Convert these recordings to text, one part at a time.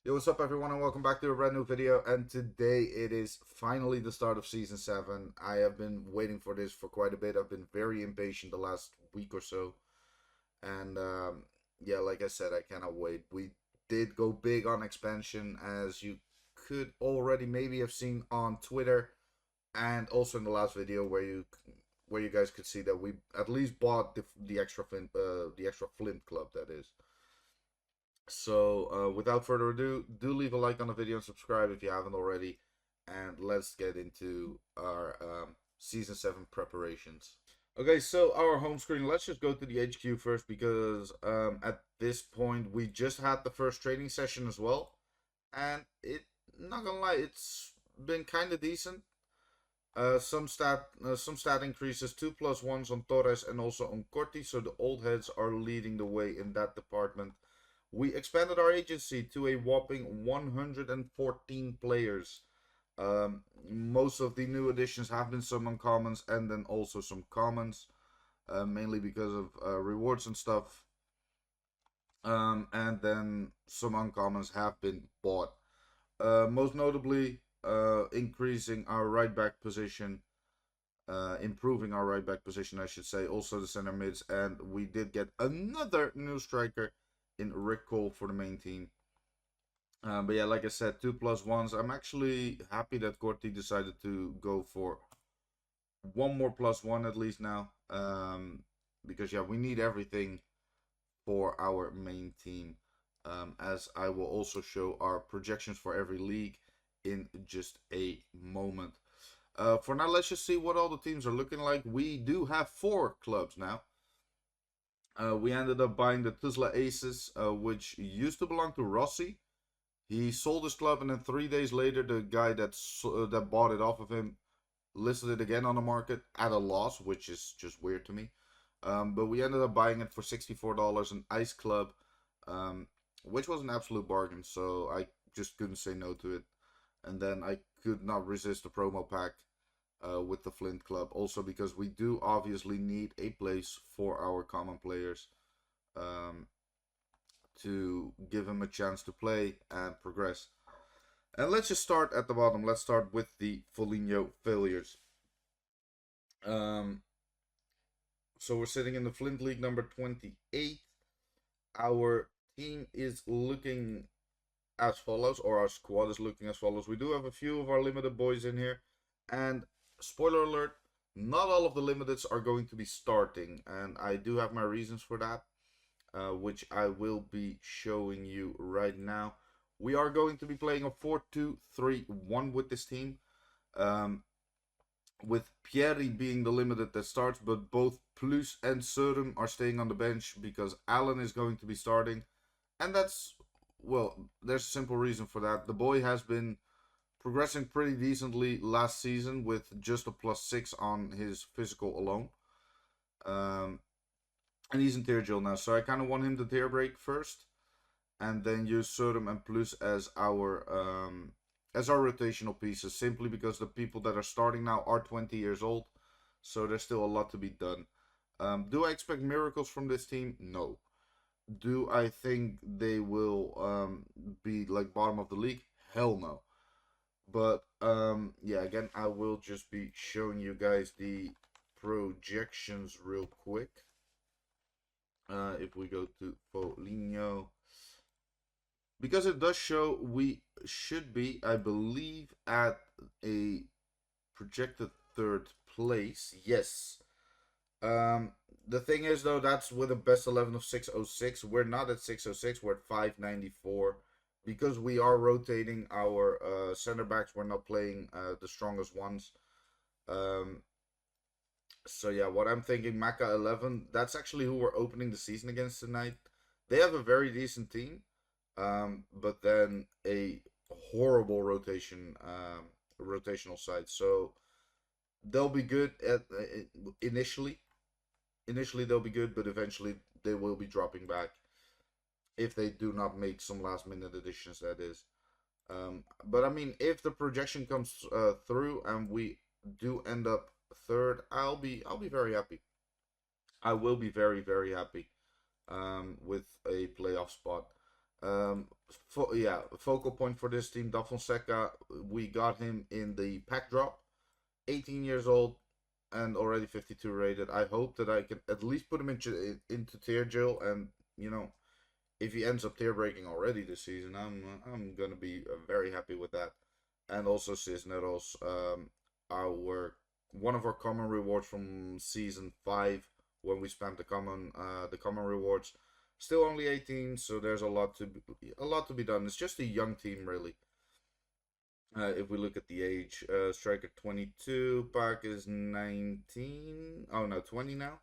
Yo, what's up everyone and welcome back to a brand new video, and today it is finally the start of Season 7. I have been waiting for this for quite a bit. I've been very impatient the last week or so, and yeah, like I said, I cannot wait. We did go big on expansion, as you could already maybe have seen on Twitter, and also in the last video where you guys could see that we at least bought the extra Flint club, that is. So, without further ado, do leave a like on the video and subscribe if you haven't already. And let's get into our Season 7 preparations. Okay, so our home screen, let's just go to the HQ first because at this point we just had the first training session as well. And not gonna lie, it's been kind of decent. Some stat increases, 2+1s on Torres and also on Corti, so the old heads are leading the way in that department. We expanded our agency to a whopping 114 players. Most of the new additions have been some uncommons and then also some commons, mainly because of rewards and stuff. And then some uncommons have been bought. Most notably, increasing our right back position, improving our right back position, I should say. Also the center mids, and we did get another new striker in Mijkol for the main team. But yeah, like I said, 2+1s. I'm actually happy that Corti decided to go for one more +1 at least now. Because yeah, we need everything for our main team. As I will also show our projections for every league in just a moment. For now, let's just see what all the teams are looking like. We do have 4 clubs now. We ended up buying the Tuzla Aces, which used to belong to Rossi. He sold his club, and then 3 days later, the guy that bought it off of him listed it again on the market at a loss, which is just weird to me. But we ended up buying it for $64, an Ice Club, which was an absolute bargain. So I just couldn't say no to it. And then I could not resist the promo pack with the Flint Club. Also because we do obviously need a place for our common players. To give him a chance to play and progress. And let's just start at the bottom. Let's start with the Foligno failures. So we're sitting in the Flint League number 28. Our team is looking as follows, or our squad is looking as follows. We do have a few of our limited boys in here. And spoiler alert, not all of the limiteds are going to be starting. And I do have my reasons for that. Which I will be showing you right now. We are going to be playing a 4-2-3-1 with this team. With Pieri being the limited that starts, but both Plus and Surum are staying on the bench because Allen is going to be starting. And that's, well, there's a simple reason for that. The boy has been progressing pretty decently last season with just a +6 on his physical alone. And he's in tier drill now, so I kind of want him to tier break first, and then use Sodom and Plus as our rotational pieces, simply because the people that are starting now are 20 years old, so there's still a lot to be done. Do I expect miracles from this team? No. Do I think they will be like bottom of the league? Hell no. But yeah, again, I will just be showing you guys the projections real quick. If we go to Foligno, because it does show we should be, I believe, at a projected 3rd place. Yes. The thing is, though, that's with a best 11 of 606. We're not at 606. We're at 594 because we are rotating our center backs. We're not playing the strongest ones. So yeah, what I'm thinking, Maka 11, that's actually who we're opening the season against tonight. They have a very decent team, but then a horrible rotational side. So they'll be good at initially. Initially they'll be good, but eventually they will be dropping back if they do not make some last minute additions. That is. But I mean, if the projection comes through and we do end up 3rd, I'll be very happy. I will be very happy with a playoff spot. focal point for this team. Da Fonseca, we got him in the pack drop. 18 years old and already 52 rated. I hope that I can at least put him into tier jail, and you know, if he ends up tier breaking already this season, I'm gonna be very happy with that. And also Cisneros, our one of our common rewards from season 5 when we spammed the common rewards. Still only 18, so there's a lot to be done. It's just a young team, really. If we look at the age, striker 22, Park is 19. Oh no, 20 now.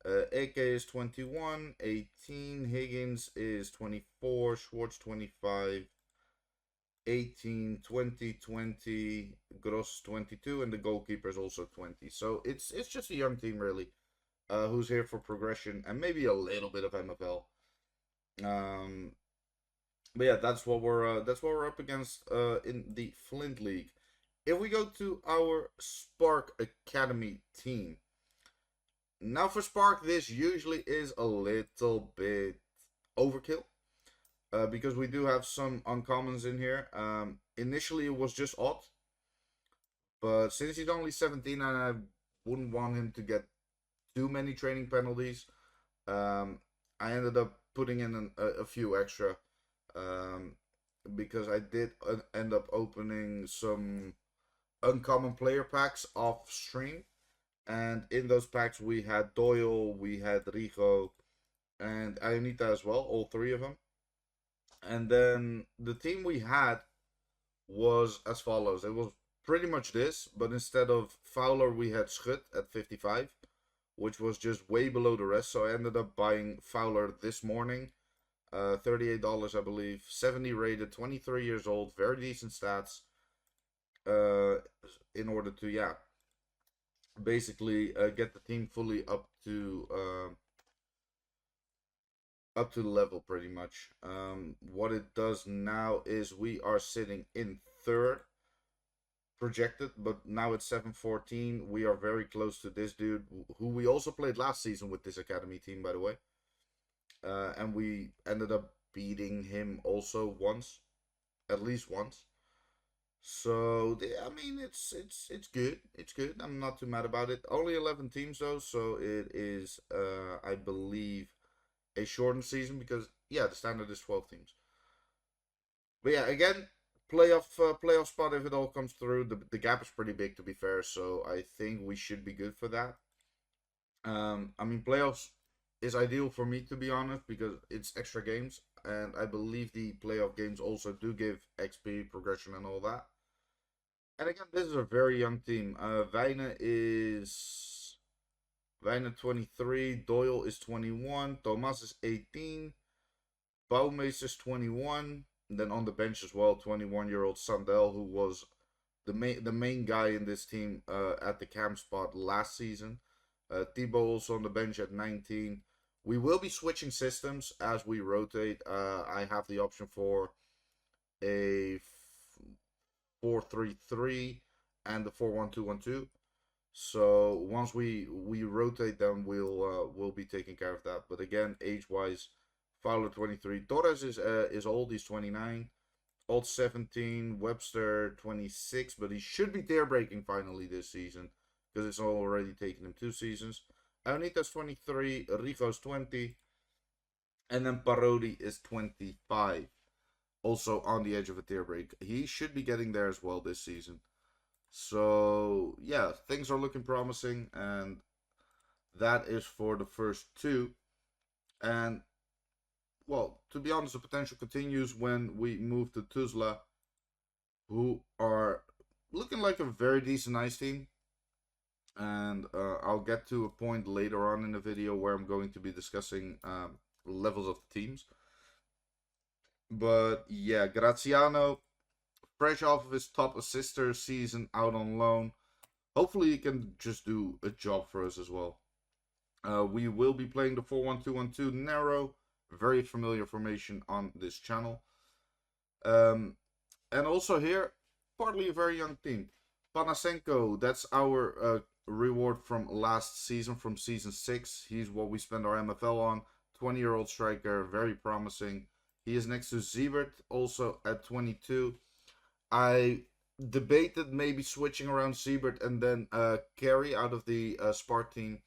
AK is 21, 18. Higgins is 24, Schwartz 25, 18, 20, 20, Gross 22, and the goalkeeper is also 20. So it's just a young team, really, who's here for progression and maybe a little bit of MFL. Um, but yeah, that's what we're up against in the Flint League. If we go to our Spark Academy team, now for Spark, this usually is a little bit overkill because we do have some uncommons in here. Initially, it was just odd, but since he's only 17 and I wouldn't want him to get too many training penalties, I ended up putting in a few extra um, because I did end up opening some uncommon player packs off stream. And in those packs, we had Doyle, we had Rigo, and Ionita as well, all three of them. And then the team we had was as follows. It was pretty much this, but instead of Fowler, we had Schut at 55, which was just way below the rest. So I ended up buying Fowler this morning. $38, I believe. 70 rated, 23 years old, very decent stats. In order to, yeah, basically get the team fully up to the level pretty much. What it does now is we are sitting in third projected, but now it's 714. We are very close to this dude who we also played last season with this academy team, by the way. And we ended up beating him also once, at least once. So I mean, it's good. It's good. I'm not too mad about it. Only 11 teams though, so it is I believe a shortened season because yeah, the standard is 12 teams. But yeah, again, playoff spot if it all comes through. The gap is pretty big to be fair, so I think we should be good for that. I mean, playoffs is ideal for me to be honest because it's extra games, and I believe the playoff games also do give XP progression and all that. And again, this is a very young team. Wijne 23, Doyle is 21, Thomas is 18, Bouwmeester is 21. And then on the bench as well, 21-year-old Sandel, who was the main guy in this team at the cam spot last season. Thibaut also on the bench at 19. We will be switching systems as we rotate. I have the option for a 4-3-3 and the 4-1-2-1-2. So once we rotate them, we'll be taking care of that. But again, age wise, Fowler 23, Torres is old. He's 29. Old 17, Webster 26, but he should be tier breaking finally this season because it's already taken him 2 seasons. Aunita's 23, Rigo's 20, and then Parodi is 25. Also on the edge of a tier break. He should be getting there as well this season. So yeah, things are looking promising, and that is for the first 2. And well, to be honest, the potential continues when we move to Tuzla, who are looking like a very decent ice team. And I'll get to a point later on in the video where I'm going to be discussing levels of the teams. But yeah, Graziano, fresh off of his top assister season out on loan. Hopefully he can just do a job for us as well. We will be playing the 4-1-2-1-2 narrow. Very familiar formation on this channel. And also here, partly a very young team. Panasenko, that's our reward from last season, from season 6. He's what we spend our MFL on. 20-year-old striker, very promising. He is next to Zebert, also at 22. I debated maybe switching around Siebert and then Carey out of the Spark team.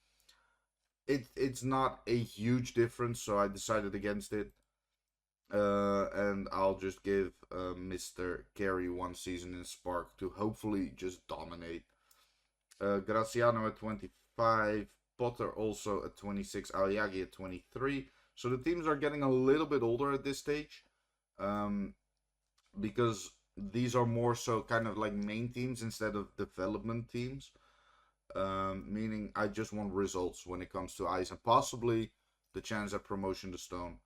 It's not a huge difference, so I decided against it. And I'll just give Mr. Carey one season in Spark to hopefully just dominate. Graziano at 25, Potter also at 26, Aoyagi at 23. So the teams are getting a little bit older at this stage. Because these are more so kind of like main teams instead of development teams. Meaning I just want results when it comes to ice and possibly the chance at promotion to stone.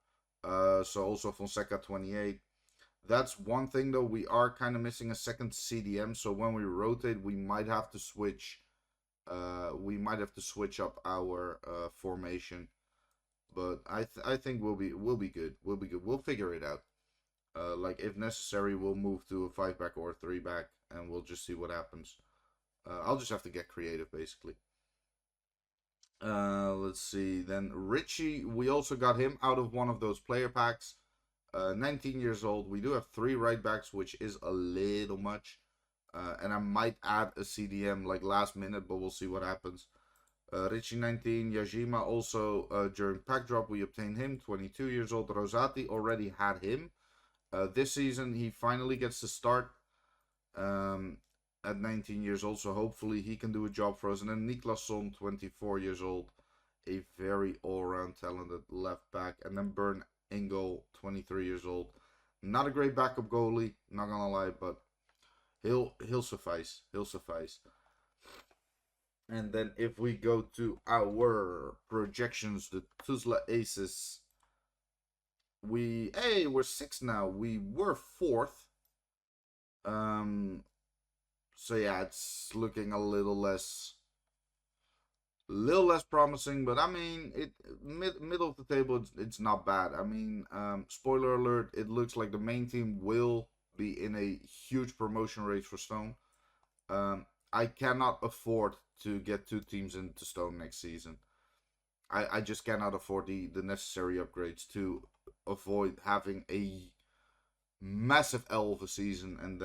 So also Fonseca 28. That's one thing though. We are kind of missing a second CDM, so when we rotate, we might have to switch. We might have to switch up our formation, but I think we'll be good. We'll be good. We'll figure it out. Like if necessary, we'll move to a 5-back or a 3-back, and we'll just see what happens. I'll just have to get creative, basically. Let's see. Then Richie, we also got him out of one of those player packs. 19 years old. We do have 3 right backs, which is a little much. And I might add a CDM like last minute, but we'll see what happens. Richie 19, Yajima also during pack drop we obtained him, 22 years old. Rosati already had him. This season he finally gets to start at 19 years old, so hopefully he can do a job for us. And then Niklasson, 24 years old, a very all-around talented left back. And then Bern Engel, 23 years old. Not a great backup goalie, not gonna lie, but he'll suffice. He'll suffice. And then if we go to our projections, the Tuzla Aces, we're 6th now. We were 4th. So yeah, it's looking a little less promising, but I mean, middle of the table, it's not bad. I mean, spoiler alert, it looks like the main team will be in a huge promotion race for Stone. I cannot afford to get 2 teams into Stone next season. I just cannot afford the necessary upgrades to avoid having a massive L of a season and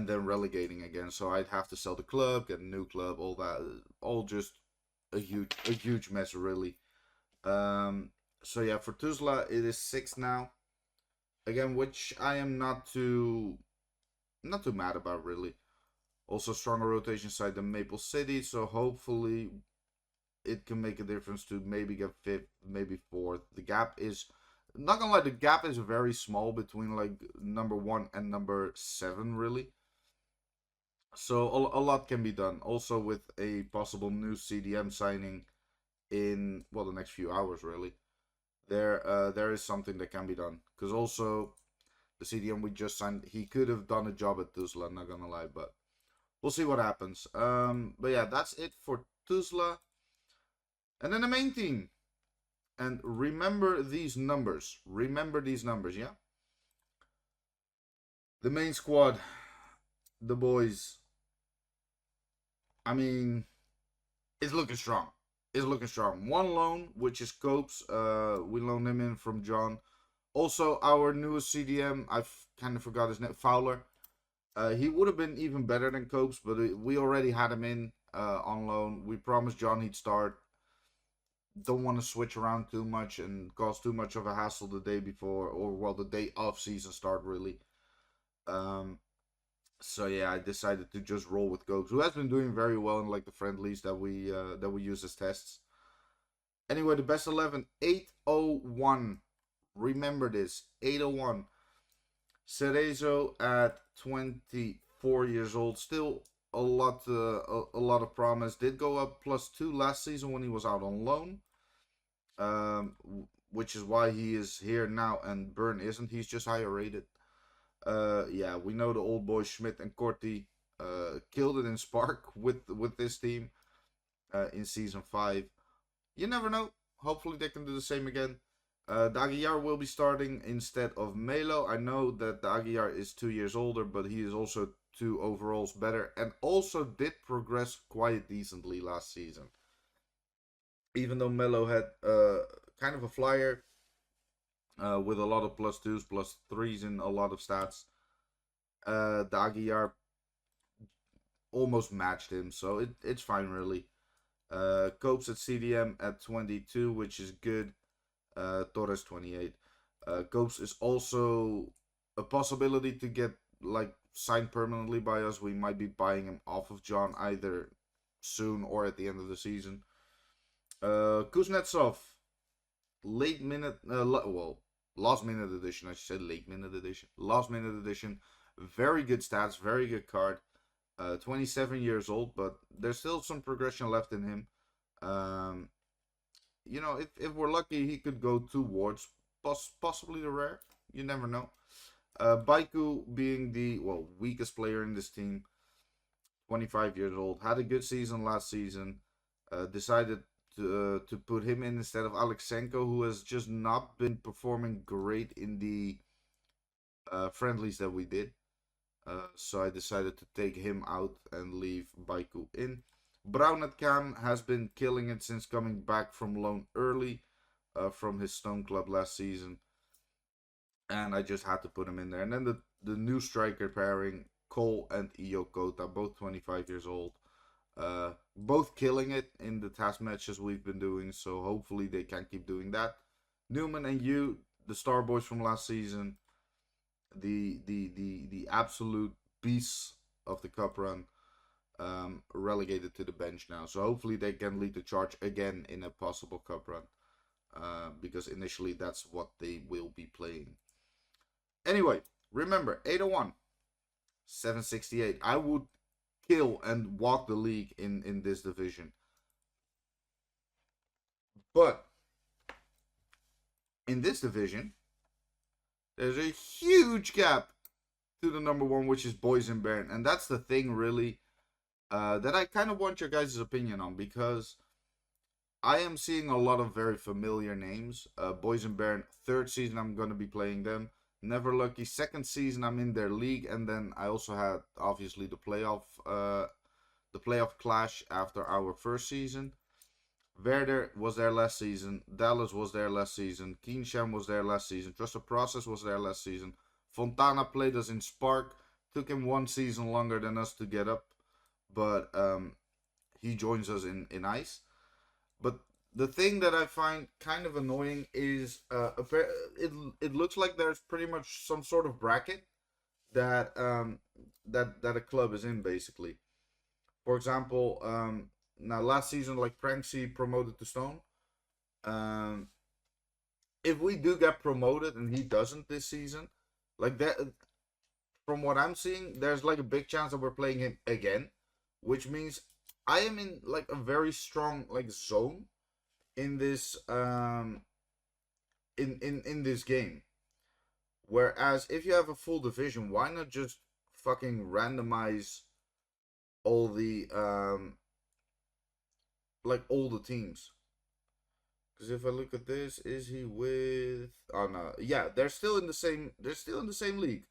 then relegating again. So I'd have to sell the club, get a new club, all that, all just a huge mess, really. So yeah, for Tuzla it is 6 now. Again, which I am not too mad about, really. Also stronger rotation side than Maple City, so hopefully it can make a difference to maybe get 5th, maybe 4th. The gap is, not gonna lie, the gap is very small between like number 1 and number 7, really. So a lot can be done. Also with a possible new CDM signing in, well, the next few hours, really. There is something that can be done. Because also the CDM we just signed, he could have done a job at Tuzla, not gonna lie, but we'll see what happens. But yeah, that's it for Tuzla. And then the main team. And remember these numbers. Remember these numbers, yeah? The main squad. The boys. I mean, it's looking strong. It's looking strong. One loan, which is Copes. We loaned him in from John. Also, our newest CDM, I kind of forgot his name, Fowler. He would have been even better than Copes, but we already had him in on loan. We promised John he'd start. Don't want to switch around too much and cause too much of a hassle the day before, or well, the day of season start, really. So yeah, I decided to just roll with Copes, who has been doing very well in like the friendlies that we use as tests. Anyway, the best 11, 801. Remember this, 801. Cerezo at 24 years old, still a lot of promise. Did go up +2 last season when he was out on loan, which is why he is here now and Byrne isn't. He's just higher rated. Yeah, we know the old boys Schmidt and Corti killed it in Spark with this team in season 5. You never know. Hopefully they can do the same again. The Aguiar will be starting instead of Melo. I know that the Aguiar is 2 years older, but he is also 2 overalls better and also did progress quite decently last season. Even though Melo had kind of a flyer with a lot of plus twos, plus threes in a lot of stats. The Aguiar almost matched him, so it's fine really. Copes at CDM at 22, which is good. Torres 28. Copes is also a possibility to get like signed permanently by us. We might be buying him off of John either soon or at the end of the season. Kuznetsov, late minute, last minute edition. I should say late minute edition. Last minute edition. Very good stats, very good card. 27 years old, but there's still some progression left in him. If we're lucky, he could go towards possibly the rare. You never know. Baiku being the weakest player in this team, 25 years old, had a good season last season. Decided to put him in instead of Alexenko, who has just not been performing great in the friendlies that we did. So I decided to take him out and leave Baiku in. Brown at Cam has been killing it since coming back from loan early from his Stone Club last season. And I just had to put him in there. And then the new striker pairing, Cole and Iyokota, both 25 years old. Both killing it in the task matches we've been doing. So hopefully they can keep doing that. Newman and you, the star boys from last season. The absolute beasts of the cup run, relegated to the bench now. So hopefully they can lead the charge again in a possible cup run, because initially that's what they will be playing. Anyway, remember 801, 768. I would kill and walk the league in this division, but in this division there's a huge gap to the number one, which is Boysenbern. And that's the thing, really, that I kind of want your guys' opinion on, because I am seeing a lot of very familiar names. Boysenbern, third season I'm going to be playing them. Never Lucky, second season I'm in their league. And then I also had, obviously, the playoff clash after our first season. Werder was there last season. Dallas was there last season. Keynsham was there last season. Trusted Process was there last season. Fontana played us in Spark. Took him one season longer than us to get up. But he joins us in Ice. But the thing that I find kind of annoying is it looks like there's pretty much some sort of bracket that that a club is in, basically. For example, now last season, like Pranksy promoted to Stone. Um, if we do get promoted and he doesn't this season, like that, from what I'm seeing, there's like a big chance that we're playing him again, which means I am in like a very strong like zone in this in this game. Whereas if you have a full division, why not just fucking randomize all the all the teams? Because if I look at this, is he with? Oh no, yeah, they're still in the same. They're still in the same league.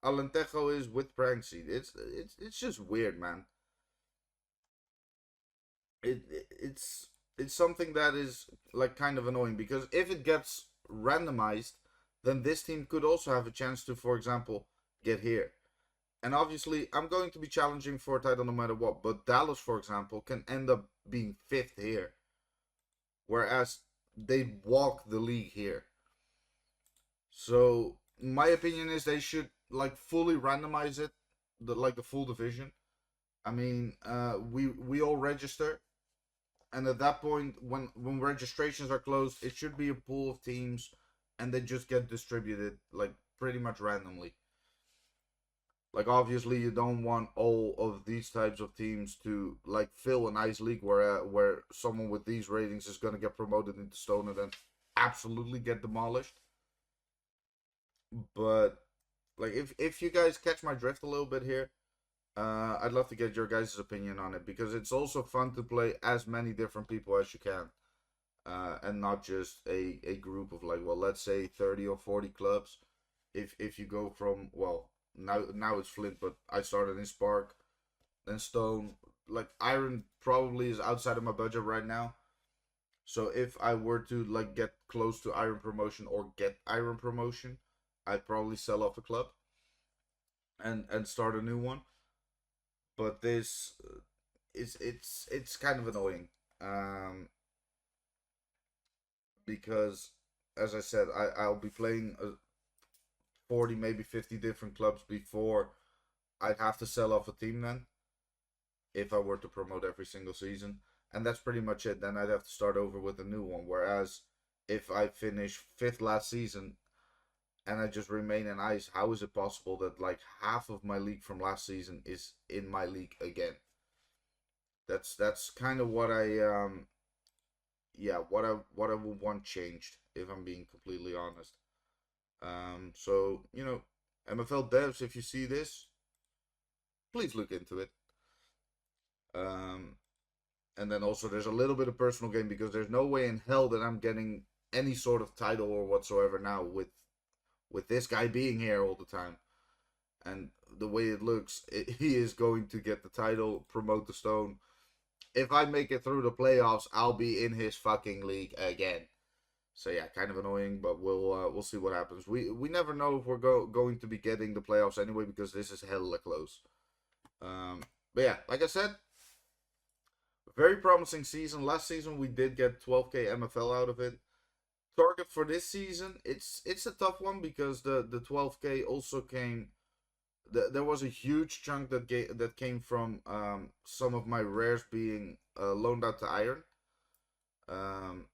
Alentejo is with Pranksy. It's just weird, man. It's something that is like kind of annoying, because if it gets randomized, then this team could also have a chance to, for example, get here. And obviously, I'm going to be challenging for a title no matter what. But Dallas, for example, can end up being fifth here, whereas they walk the league here. So my opinion is they should like fully randomize it, the full division. I mean, we all register, and at that point, when registrations are closed, it should be a pool of teams, and they just get distributed like pretty much randomly. Like obviously, you don't want all of these types of teams to like fill a nice league where someone with these ratings is gonna get promoted into Stone and then absolutely get demolished. But like if you guys catch my drift a little bit here, I'd love to get your guys' opinion on it, because it's also fun to play as many different people as you can, and not just a group of like, well, let's say 30 or 40 clubs. If you go from, well, now it's Flint, but I started in Spark, then Stone. Like Iron probably is outside of my budget right now. So if I were to like get close to Iron Promotion or get Iron Promotion, I'd probably sell off a club and start a new one. But this it's kind of annoying, um, because as I said, I'll be playing 40 maybe 50 different clubs before I'd have to sell off a team then if I were to promote every single season. And that's pretty much it. Then I'd have to start over with a new one. Whereas if I finish fifth last season and I just remain in ice, how is it possible that like half of my league from last season is in my league again? That's kind of what I yeah, what I would want changed, if I'm being completely honest. So MFL devs, if you see this, please look into it. Um, and then also there's a little bit of personal gain because there's no way in hell that I'm getting any sort of title or whatsoever now with this guy being here all the time. And the way it looks, he is going to get the title, promote the stone. If I make it through the playoffs, I'll be in his fucking league again. So yeah, kind of annoying, but we'll see what happens. We never know if we're going to be getting the playoffs anyway because this is hella close. But yeah, like I said, very promising season. Last season we did get 12k MFL out of it. Target for this season, it's a tough one because the 12k also came. There was a huge chunk that came from some of my rares being loaned out to Iron, um,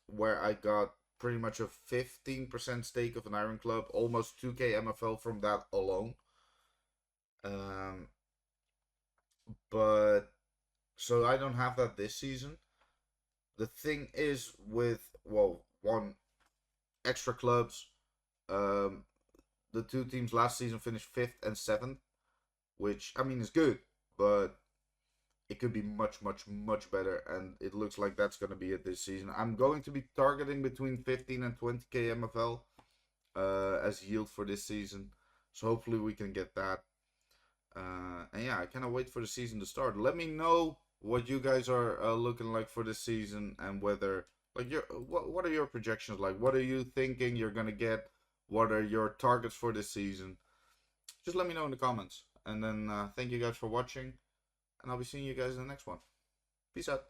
where I got pretty much a 15% stake of an Iron Club, almost 2k MFL from that alone. Um, but so I don't have that this season. The thing is with one extra clubs, um, the two teams last season finished fifth and seventh, which I mean is good, but it could be much, much, much better, and it looks like that's going to be it this season. I'm going to be targeting between 15 and 20k MFL as yield for this season, so hopefully we can get that. And yeah, I cannot wait for the season to start. Let me know what you guys are looking like for this season and whether like what are your projections like? What are you thinking you're gonna get? What are your targets for this season? Just let me know in the comments. And then thank you guys for watching, and I'll be seeing you guys in the next one. Peace out.